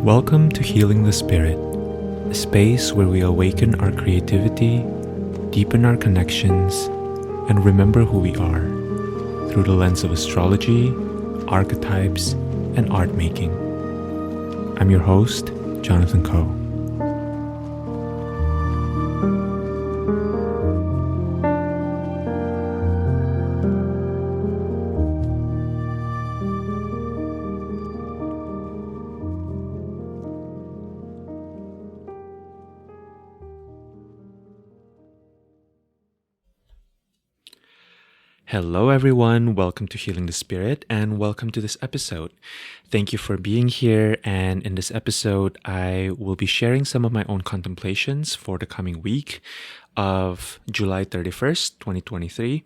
Welcome to Healing the Spirit, a space where we awaken our creativity, deepen our connections, and remember who we are through the lens of astrology, archetypes, and art making. I'm your host, Jonathan Coe. Hello everyone, welcome to Healing the Spirit and welcome to this episode. Thank you for being here, and in this episode I will be sharing some of my own contemplations for the coming week of July 31st, 2023.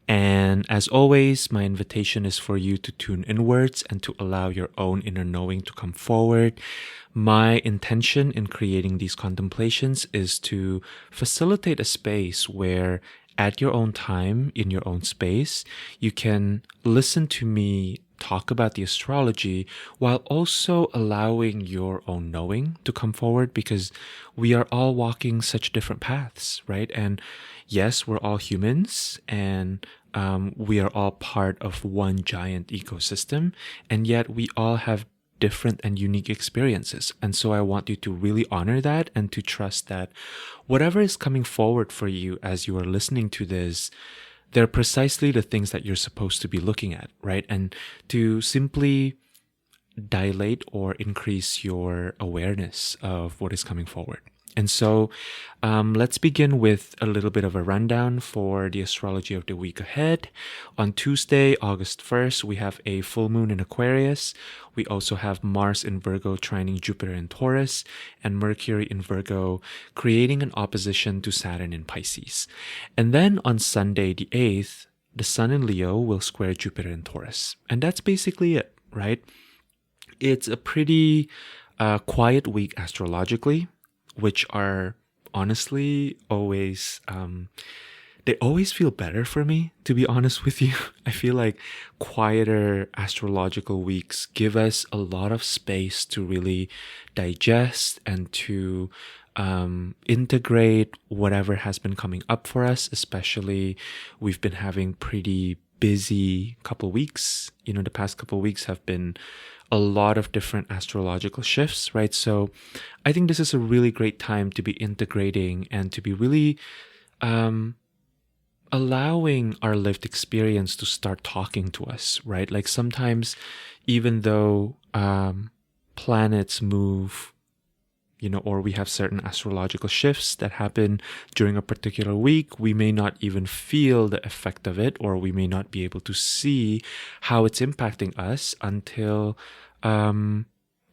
And as always, my invitation is for you to tune inwards and to allow your own inner knowing to come forward. My intention in creating these contemplations is to facilitate a space where at your own time, in your own space, you can listen to me talk about the astrology while also allowing your own knowing to come forward, because we are all walking such different paths, right? And yes, we're all humans, and we are all part of one giant ecosystem, and yet we all have different and unique experiences. And so I want you to really honor that and to trust that whatever is coming forward for you as you are listening to this, they're precisely the things that you're supposed to be looking at, right? And to simply dilate or increase your awareness of what is coming forward. And so let's begin with a little bit of a rundown for the astrology of the week ahead. On Tuesday, August 1st, we have a full moon in Aquarius. We also have Mars in Virgo trining Jupiter in Taurus, and Mercury in Virgo creating an opposition to Saturn in Pisces. And then on Sunday, the 8th, the Sun in Leo will square Jupiter in Taurus. And that's basically it, right? It's a pretty quiet week astrologically, which are honestly always, they always feel better for me, to be honest with you. I feel like quieter astrological weeks give us a lot of space to really digest and to integrate whatever has been coming up for us. Especially, we've been having pretty busy couple weeks. You know, the past couple weeks have been a lot of different astrological shifts, right? So I think this is a really great time to be integrating and to be really allowing our lived experience to start talking to us, right? Like sometimes, even though planets move, or we have certain astrological shifts that happen during a particular week, we may not even feel the effect of it, or we may not be able to see how it's impacting us until a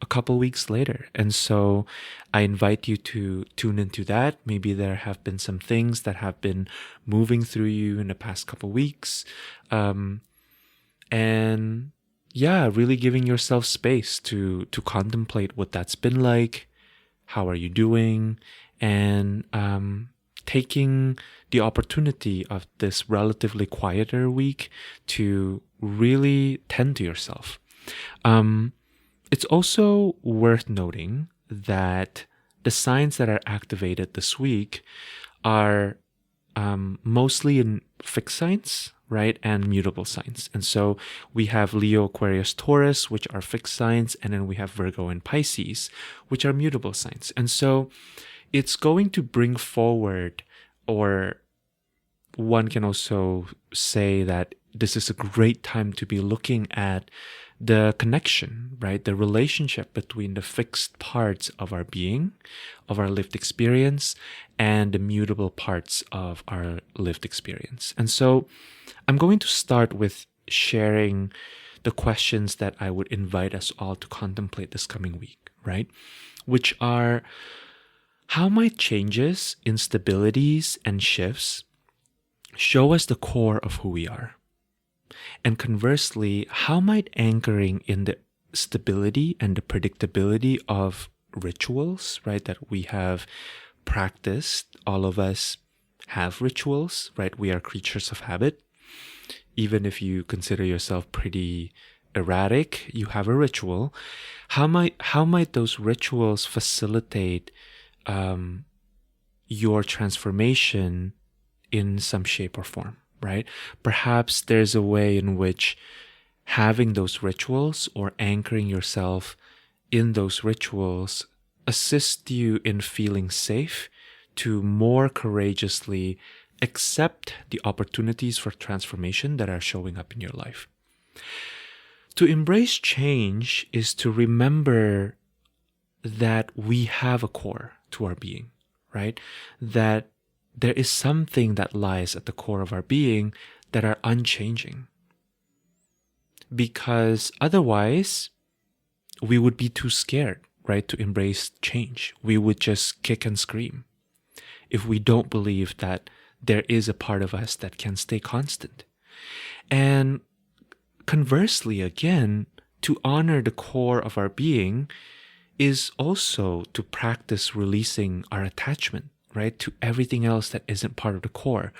couple weeks later. And so I invite you to tune into that. Maybe there have been some things that have been moving through you in the past couple weeks. And yeah, really giving yourself space to contemplate what that's been like. How are you doing? And taking the opportunity of this relatively quieter week to really tend to yourself. It's also worth noting that the signs that are activated this week are mostly in fixed signs, right? And mutable signs. And so we have Leo, Aquarius, Taurus, which are fixed signs, and then we have Virgo and Pisces, which are mutable signs. And so it's going to bring forward, or one can also say that this is a great time to be looking at the connection, right? The relationship between the fixed parts of our being, of our lived experience, and the mutable parts of our lived experience. And so I'm going to start with sharing the questions that I would invite us all to contemplate this coming week, right? Which are, how might changes, instabilities, and shifts show us the core of who we are? And conversely, how might anchoring in the stability and the predictability of rituals, right, that we have practiced, all of us have rituals, right? We are creatures of habit. Even if you consider yourself pretty erratic, you have a ritual. How might those rituals facilitate your transformation in some shape or form, right? Perhaps there's a way in which having those rituals or anchoring yourself in those rituals assist you in feeling safe to more courageously accept the opportunities for transformation that are showing up in your life. To embrace change is to remember that we have a core to our being, right? That there is something that lies at the core of our being that are unchanging. Because otherwise, we would be too scared, right, to embrace change. We would just kick and scream if we don't believe that there is a part of us that can stay constant. And conversely, again, to honor the core of our being is also to practice releasing our attachment, right, to everything else that isn't part of the core.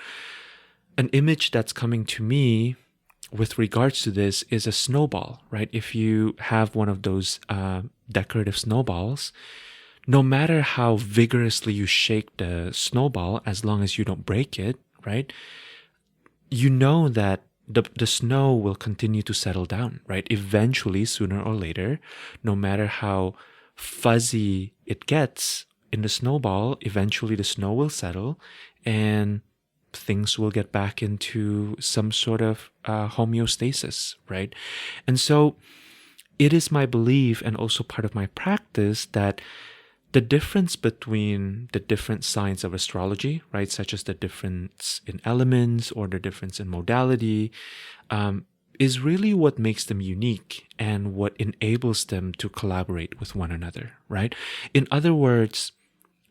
An image that's coming to me with regards to this is a snowball, right? If you have one of those decorative snowballs, no matter how vigorously you shake the snowball, as long as you don't break it, right? You know that the snow will continue to settle down, right? Eventually, sooner or later, no matter how fuzzy it gets in the snowball, eventually the snow will settle and things will get back into some sort of homeostasis, right? And so it is my belief and also part of my practice that the difference between the different signs of astrology, right, such as the difference in elements or the difference in modality, is really what makes them unique and what enables them to collaborate with one another, right? In other words,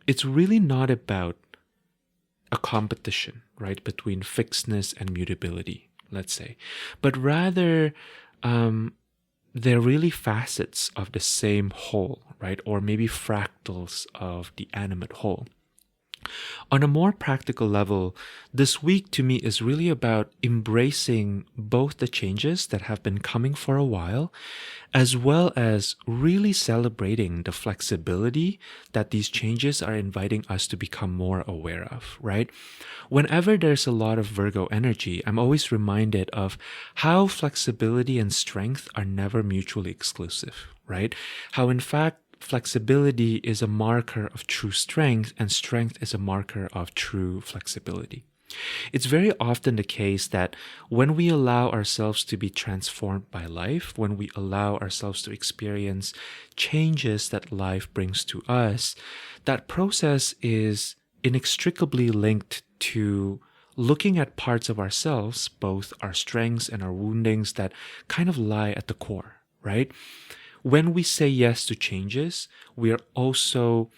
it's really not about a competition, right, between fixedness and mutability, let's say, but rather they're really facets of the same whole, right, or maybe fractals of the animate whole. On a more practical level, this week to me is really about embracing both the changes that have been coming for a while, as well as really celebrating the flexibility that these changes are inviting us to become more aware of, right? Whenever there's a lot of Virgo energy, I'm always reminded of how flexibility and strength are never mutually exclusive, right? How in fact, flexibility is a marker of true strength, and strength is a marker of true flexibility. It's very often the case that when we allow ourselves to be transformed by life, when we allow ourselves to experience changes that life brings to us, that process is inextricably linked to looking at parts of ourselves, both our strengths and our woundings, that kind of lie at the core, right? When we say yes to changes, we are also,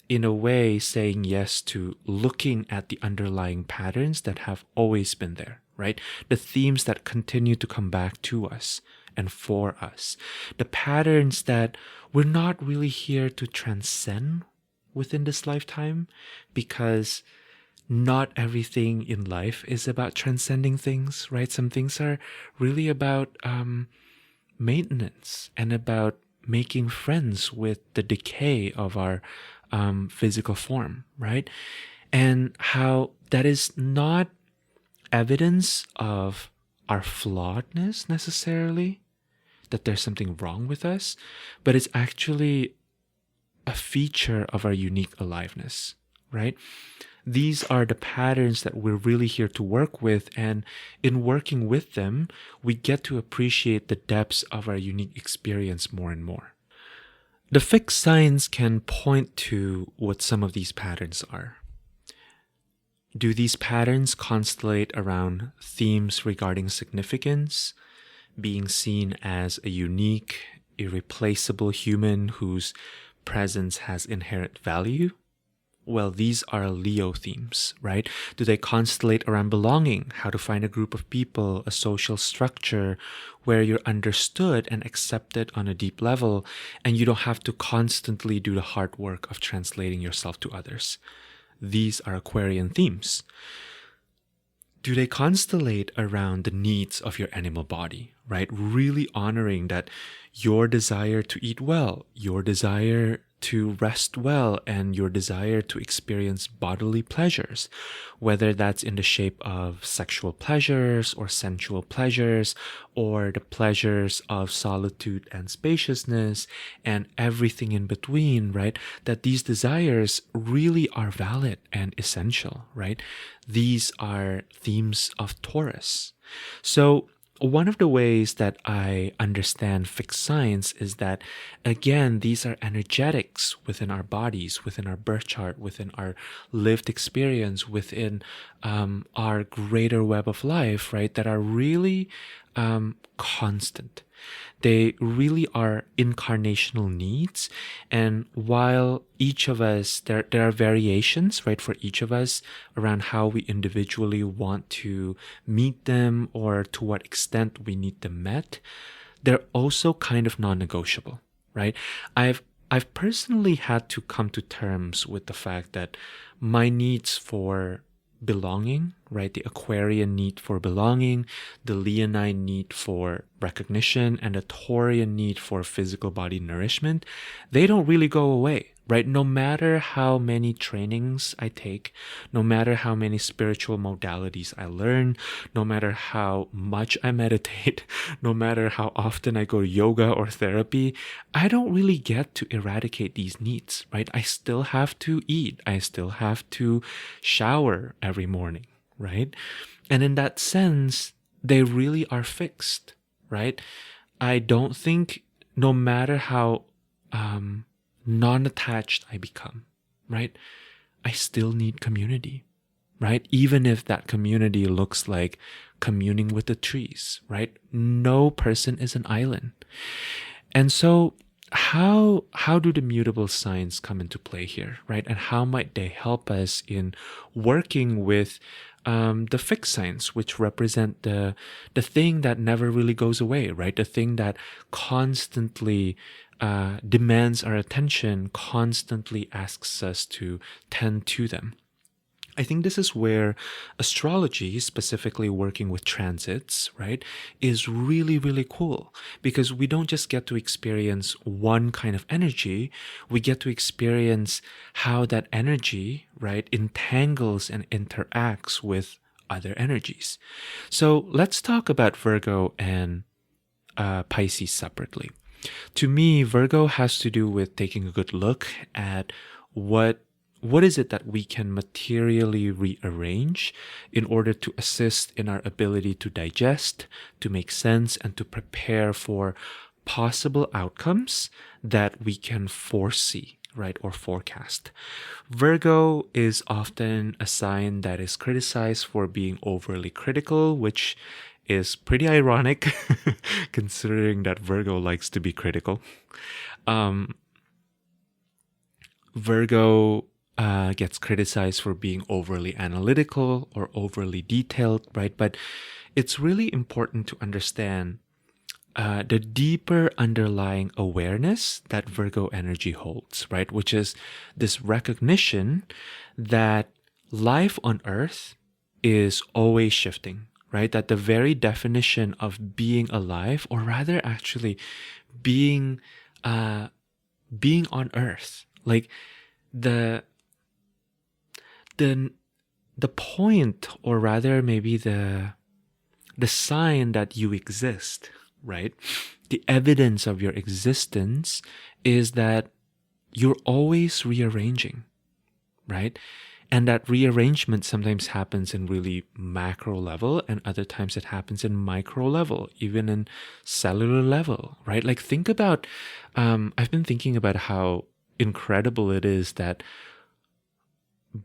in a way, saying yes to looking at the underlying patterns that have always been there, right? The themes that continue to come back to us and for us. The patterns that we're not really here to transcend within this lifetime, because not everything in life is about transcending things, right? Some things are really about maintenance and about making friends with the decay of our physical form, right? And how that is not evidence of our flawedness necessarily, that there's something wrong with us, but it's actually a feature of our unique aliveness, right? These are the patterns that we're really here to work with, and in working with them, we get to appreciate the depths of our unique experience more and more. The fixed signs can point to what some of these patterns are. Do these patterns constellate around themes regarding significance, being seen as a unique, irreplaceable human whose presence has inherent value? Well, these are Leo themes, right? Do they constellate around belonging, how to find a group of people, a social structure where you're understood and accepted on a deep level, and you don't have to constantly do the hard work of translating yourself to others? These are Aquarian themes. do they constellate around the needs of your animal body, right? Really honoring that your desire to eat well, your desire to rest well, and your desire to experience bodily pleasures, whether that's in the shape of sexual pleasures or sensual pleasures, or the pleasures of solitude and spaciousness, and everything in between, right? That these desires really are valid and essential, right? These are themes of Taurus. So, one of the ways that I understand fixed signs is that, again, these are energetics within our bodies, within our birth chart, within our lived experience, within our greater web of life, right? That are really constant. They really are incarnational needs. And while each of us, there are variations, right, for each of us around how we individually want to meet them or to what extent we need them met, they're also kind of non-negotiable, right? I've personally had to come to terms with the fact that my needs for belonging, right? The Aquarian need for belonging, the Leonine need for recognition, and the Taurian need for physical body nourishment, they don't really go away, right? No matter how many trainings I take, no matter how many spiritual modalities I learn, no matter how much I meditate, no matter how often I go to yoga or therapy, I don't really get to eradicate these needs, right? I still have to eat. I still have to shower every morning, right? And in that sense, they really are fixed, right? I don't think, no matter how non-attached I become, right, I still need community, right? Even if that community looks like communing with the trees, right? No person is an island. And so how do the mutable signs come into play here, right? And how might they help us in working with the fixed signs, which represent the thing that never really goes away, right? The thing that constantly demands our attention, constantly asks us to tend to them. I think this is where astrology, specifically working with transits, right, is really, really cool, because we don't just get to experience one kind of energy, we get to experience how that energy, right, entangles and interacts with other energies. So let's talk about Virgo and Pisces separately. To me, Virgo has to do with taking a good look at what is it that we can materially rearrange in order to assist in our ability to digest, to make sense, and to prepare for possible outcomes that we can foresee, right, or forecast. Virgo is often a sign that is criticized for being overly critical, which is pretty ironic considering that Virgo likes to be critical. Virgo gets criticized for being overly analytical or overly detailed, right? But it's really important to understand the deeper underlying awareness that Virgo energy holds, right? Which is this recognition that life on Earth is always shifting, right? That the very definition of being alive, or rather actually being on Earth, like the point, or rather maybe the sign that you exist, right? The evidence of your existence is that you're always rearranging, right? And that rearrangement sometimes happens in really macro level, and other times it happens in micro level, even in cellular level, right? Like think about, I've been thinking about how incredible it is that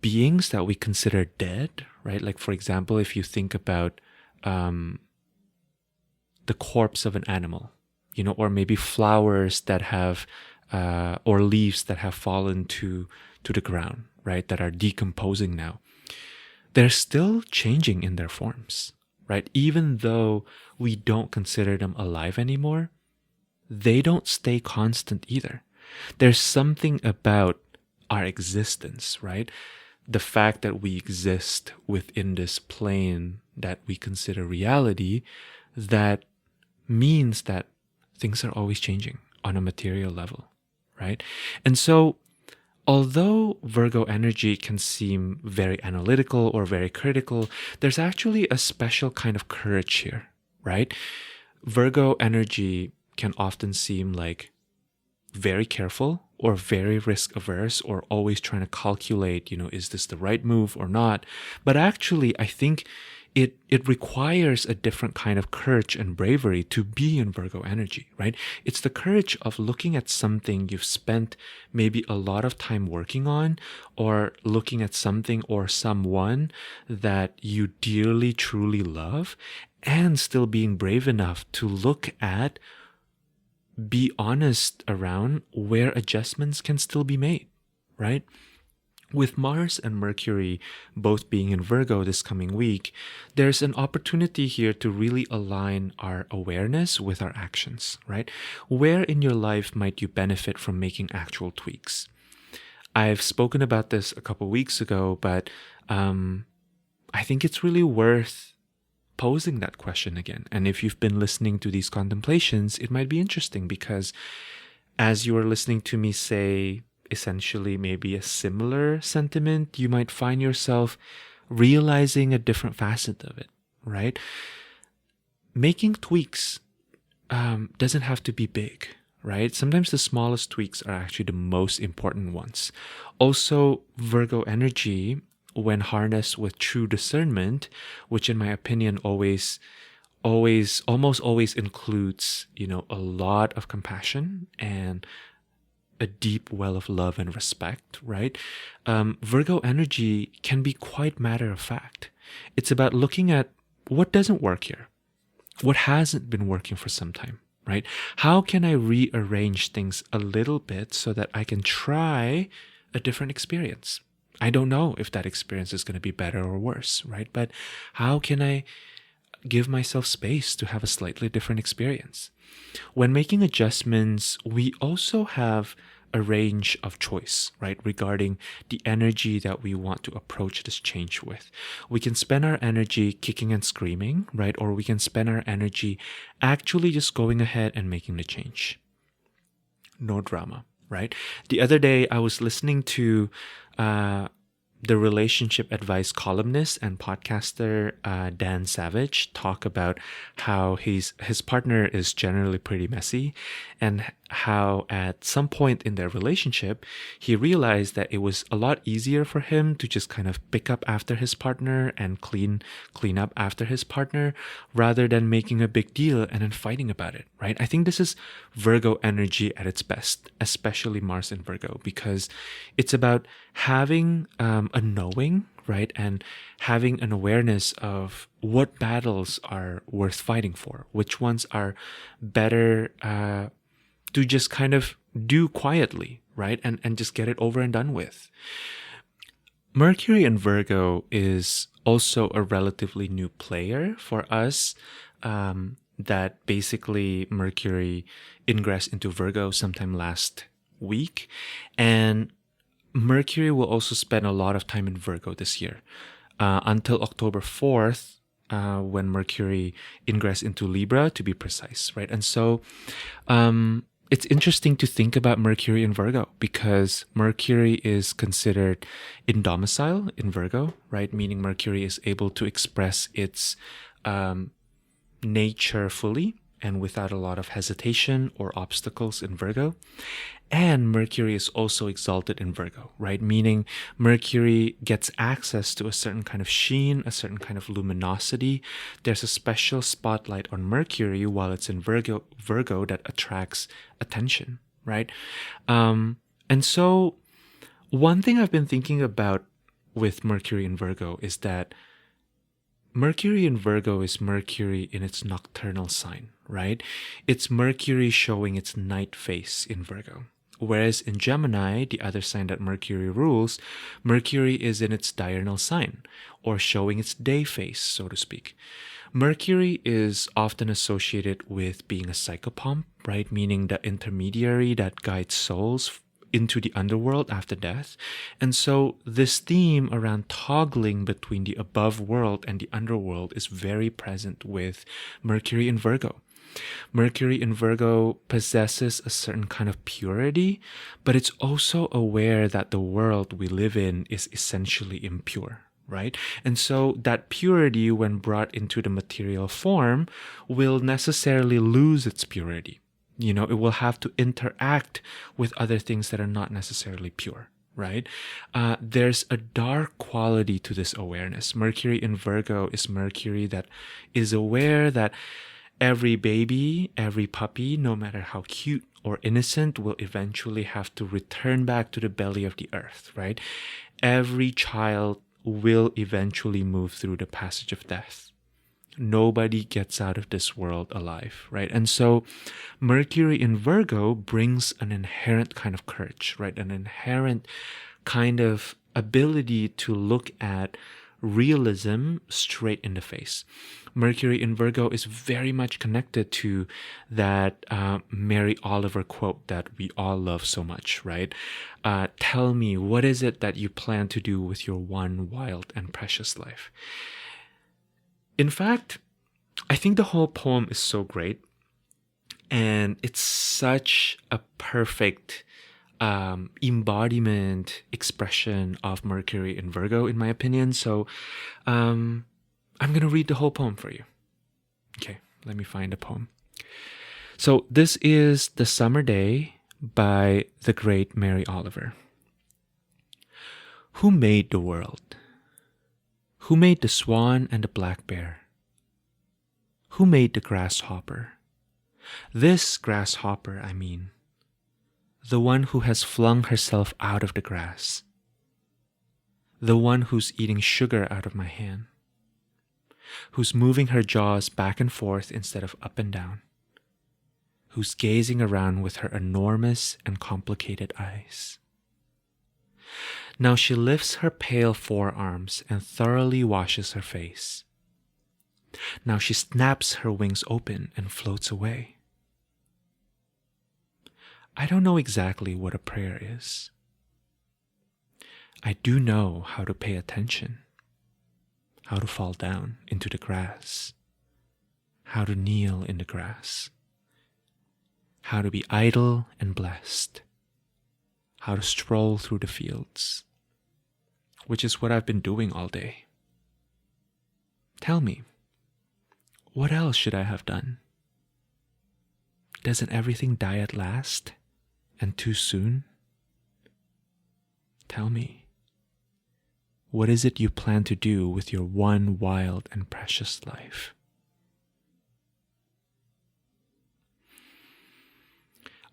beings that we consider dead, right? Like for example, if you think about the corpse of an animal, or maybe flowers that have, or leaves that have fallen to the ground, right? That are decomposing now. They're still changing in their forms, right? Even though we don't consider them alive anymore, they don't stay constant either. There's something about our existence, right, the fact that we exist within this plane that we consider reality, that means that things are always changing on a material level, right? And so, although Virgo energy can seem very analytical or very critical, there's actually a special kind of courage here, right? Virgo energy can often seem like very careful or very risk averse or always trying to calculate, is this the right move or not? But actually, I think it requires a different kind of courage and bravery to be in Virgo energy, right? It's the courage of looking at something you've spent maybe a lot of time working on, or looking at something or someone that you dearly, truly love, and still being brave enough to look at, be honest around where adjustments can still be made, right? With Mars and Mercury both being in Virgo this coming week, there's an opportunity here to really align our awareness with our actions, right? Where in your life might you benefit from making actual tweaks? I've spoken about this a couple weeks ago, but I think it's really worth posing that question again. And if you've been listening to these contemplations, it might be interesting, because as you are listening to me say essentially maybe a similar sentiment, you might find yourself realizing a different facet of it, right? Making tweaks doesn't have to be big, right? Sometimes the smallest tweaks are actually the most important ones. Also, Virgo energy, when harnessed with true discernment, which in my opinion almost always includes, a lot of compassion and a deep well of love and respect, right? Virgo energy can be quite matter of fact. It's about looking at what doesn't work here, what hasn't been working for some time, right? How can I rearrange things a little bit so that I can try a different experience? I don't know if that experience is going to be better or worse, right? But how can I give myself space to have a slightly different experience? When making adjustments, we also have a range of choice, right, regarding the energy that we want to approach this change with. We can spend our energy kicking and screaming, right? Or we can spend our energy actually just going ahead and making the change. No drama, right? The other day, I was listening to the relationship advice columnist and podcaster Dan Savage talk about how his partner is generally pretty messy, and how at some point in their relationship he realized that it was a lot easier for him to just kind of pick up after his partner and clean up after his partner, rather than making a big deal and then fighting about it, right? I think this is Virgo energy at its best, especially Mars in Virgo, because it's about having a knowing, right? And having an awareness of what battles are worth fighting for, which ones are better to just kind of do quietly, right? And just get it over and done with. Mercury in Virgo is also a relatively new player for us. That basically Mercury ingressed into Virgo sometime last week. And Mercury will also spend a lot of time in Virgo this year, until October 4th, when Mercury ingress into Libra, to be precise, right? And so it's interesting to think about Mercury in Virgo, because Mercury is considered in domicile in Virgo, right? Meaning Mercury is able to express its nature fully and without a lot of hesitation or obstacles in Virgo. And Mercury is also exalted in Virgo, right? Meaning Mercury gets access to a certain kind of sheen, a certain kind of luminosity. There's a special spotlight on Mercury while it's in Virgo that attracts attention, right? And so one thing I've been thinking about with Mercury in Virgo is that Mercury in Virgo is Mercury in its nocturnal sign, right? It's Mercury showing its night face in Virgo. Whereas in Gemini, the other sign that Mercury rules, Mercury is in its diurnal sign, or showing its day face, so to speak. Mercury is often associated with being a psychopomp, right? Meaning the intermediary that guides souls into the underworld after death. And so this theme around toggling between the above world and the underworld is very present with Mercury in Virgo. Mercury in Virgo possesses a certain kind of purity, but it's also aware that the world we live in is essentially impure, right? And so that purity, when brought into the material form, will necessarily lose its purity. It will have to interact with other things that are not necessarily pure, right? There's a dark quality to this awareness. Mercury in Virgo is Mercury that is aware that every baby, every puppy, no matter how cute or innocent, will eventually have to return back to the belly of the earth, right? Every child will eventually move through the passage of death. Nobody gets out of this world alive, right? And so Mercury in Virgo brings an inherent kind of courage, right? An inherent kind of ability to look at realism straight in the face. Mercury in Virgo is very much connected to that Mary Oliver quote that we all love so much, right? Tell me, what is it that you plan to do with your one wild and precious life? In fact, I think the whole poem is so great, and it's such a perfect embodiment, expression of Mercury in Virgo, in my opinion. So I'm going to read the whole poem for you. Okay, let me find the poem. So this is The Summer Day by the great Mary Oliver. Who made the world? Who made the swan and the black bear? Who made the grasshopper? This grasshopper, I mean. The one who has flung herself out of the grass. The one who's eating sugar out of my hand. Who's moving her jaws back and forth instead of up and down. Who's gazing around with her enormous and complicated eyes. Now she lifts her pale forearms and thoroughly washes her face. Now she snaps her wings open and floats away. I don't know exactly what a prayer is. I do know how to pay attention, how to fall down into the grass, how to kneel in the grass, how to be idle and blessed, how to stroll through the fields, which is what I've been doing all day. Tell me, what else should I have done? Doesn't everything die at last, and too soon? Tell me, what is it you plan to do with your one wild and precious life?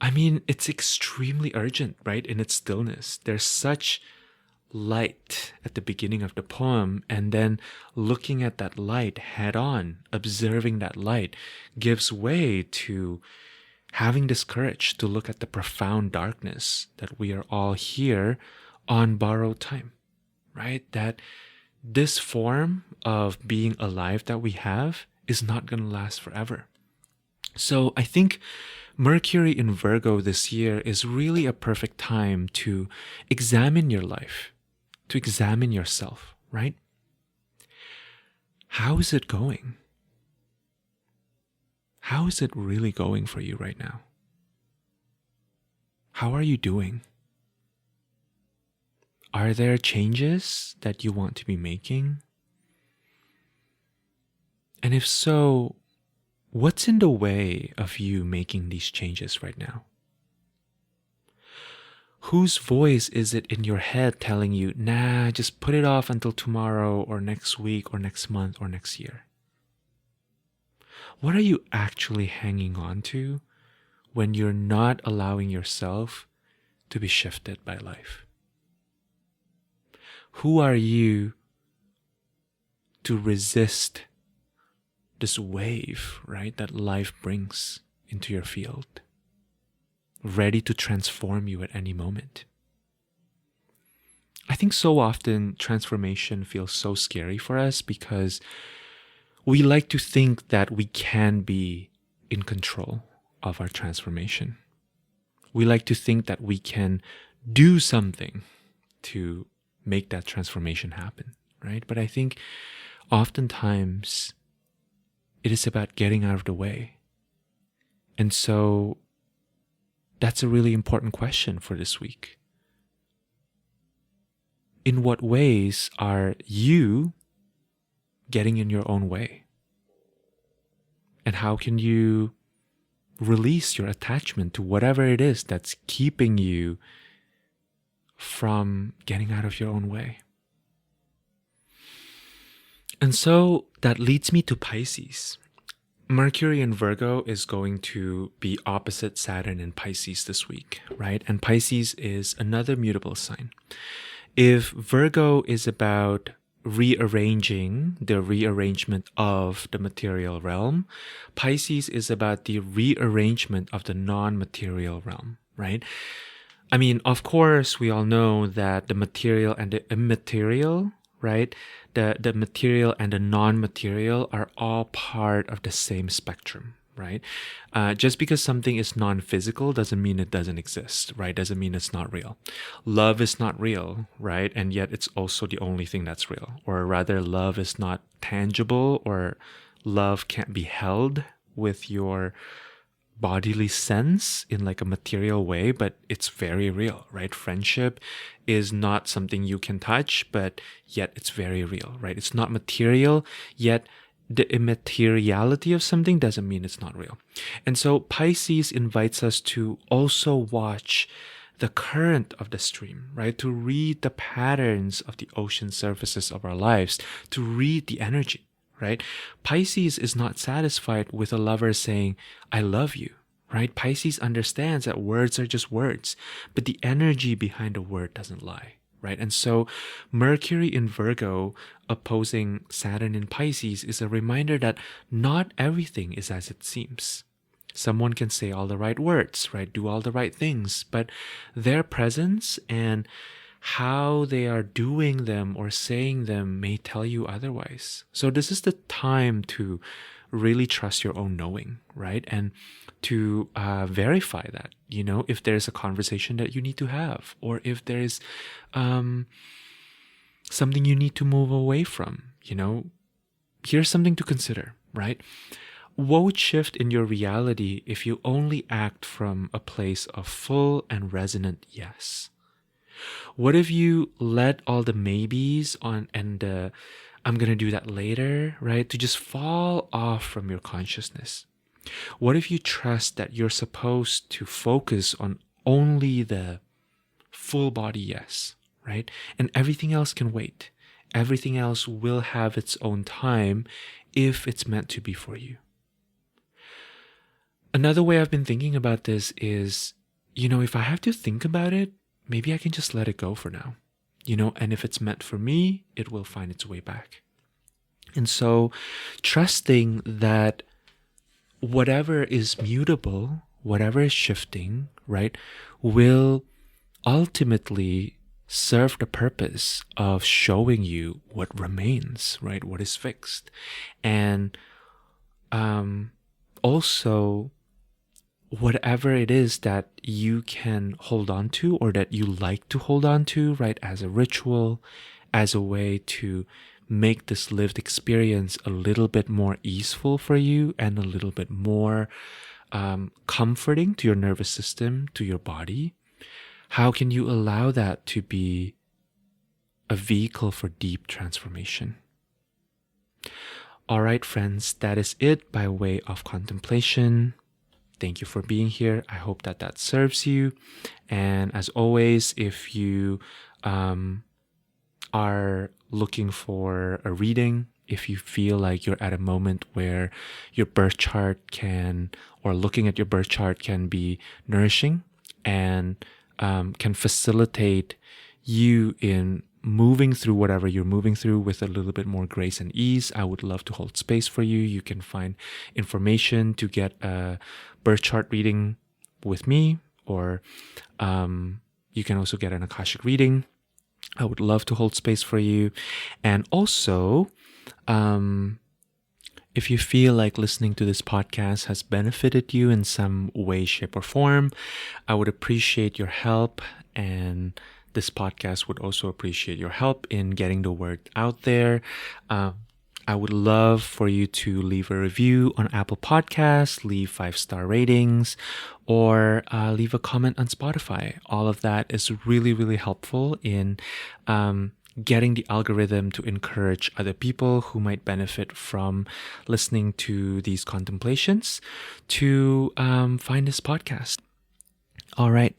I mean, it's extremely urgent, right? In its stillness. There's such light at the beginning of the poem, and then looking at that light head on, observing that light, gives way to having this courage to look at the profound darkness that we are all here on borrowed time, right? That this form of being alive that we have is not going to last forever. So I think Mercury in Virgo this year is really a perfect time to examine your life, to examine yourself, right? How is it going? How is it really going for you right now? How are you doing? Are there changes that you want to be making? And if so, what's in the way of you making these changes right now? Whose voice is it in your head telling you, nah, just put it off until tomorrow or next week or next month or next year? What are you actually hanging on to when you're not allowing yourself to be shifted by life? Who are you to resist this wave, right, that life brings into your field, ready to transform you at any moment? I think so often transformation feels so scary for us because we like to think that we can be in control of our transformation. We like to think that we can do something to make that transformation happen, right? But I think oftentimes it is about getting out of the way. And so that's a really important question for this week. In what ways are you getting in your own way? And how can you release your attachment to whatever it is that's keeping you from getting out of your own way? And so that leads me to Pisces. Mercury in Virgo is going to be opposite Saturn in Pisces this week, right? And Pisces is another mutable sign. If Virgo is about rearranging the rearrangement of the material realm, Pisces is about the rearrangement of the non-material realm, right? I mean, of course, we all know that the material and the immaterial, right? The material and the non-material are all part of the same spectrum, right? Just because something is non-physical doesn't mean it doesn't exist, right? Doesn't mean it's not real. Love is not real, right? And yet it's also the only thing that's real. Or rather, love is not tangible, or love can't be held with your bodily sense in like a material way, but it's very real, right? Friendship is not something you can touch, but yet it's very real, right? It's not material, yet the immateriality of something doesn't mean it's not real. And so Pisces invites us to also watch the current of the stream, right? To read the patterns of the ocean surfaces of our lives, to read the energy, right? Pisces is not satisfied with a lover saying, I love you, right? Pisces understands that words are just words, but the energy behind a word doesn't lie, right? And so Mercury in Virgo opposing Saturn in Pisces is a reminder that not everything is as it seems. Someone can say all the right words, right? Do all the right things, but their presence and how they are doing them or saying them may tell you otherwise. So this is the time to really trust your own knowing, right? And to verify that, if there's a conversation that you need to have, or if there's something you need to move away from, here's something to consider, right? What would shift in your reality if you only act from a place of full and resonant yes? What if you let all the maybes on and I'm going to do that later, right, to just fall off from your consciousness? What if you trust that you're supposed to focus on only the full body yes, right? And everything else can wait. Everything else will have its own time if it's meant to be for you. Another way I've been thinking about this is, if I have to think about it, maybe I can just let it go for now, and if it's meant for me, it will find its way back. And so trusting that whatever is mutable, whatever is shifting, right, will ultimately serve the purpose of showing you what remains, right, what is fixed. And also, whatever it is that you can hold on to or that you like to hold on to, right, as a ritual, as a way to make this lived experience a little bit more easeful for you and a little bit more comforting to your nervous system, to your body. How can you allow that to be a vehicle for deep transformation? All right, friends, that is it by way of contemplation. Thank you for being here. I hope that serves you. And as always, if you are looking for a reading, if you feel like you're at a moment where your birth chart or looking at your birth chart can be nourishing and can facilitate you in moving through whatever you're moving through with a little bit more grace and ease, I would love to hold space for you. You can find information to get a birth chart reading with me, or you can also get an Akashic reading. I would love to hold space for you. And also, If you feel like listening to this podcast has benefited you in some way, shape, or form, I would appreciate your help, and this podcast would also appreciate your help in getting the word out there. I would love for you to leave a review on Apple Podcasts, leave 5-star ratings, or leave a comment on Spotify. All of that is really, really helpful in getting the algorithm to encourage other people who might benefit from listening to these contemplations to find this podcast. All right.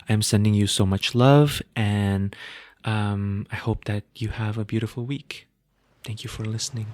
I'm sending you so much love, and I hope that you have a beautiful week. Thank you for listening.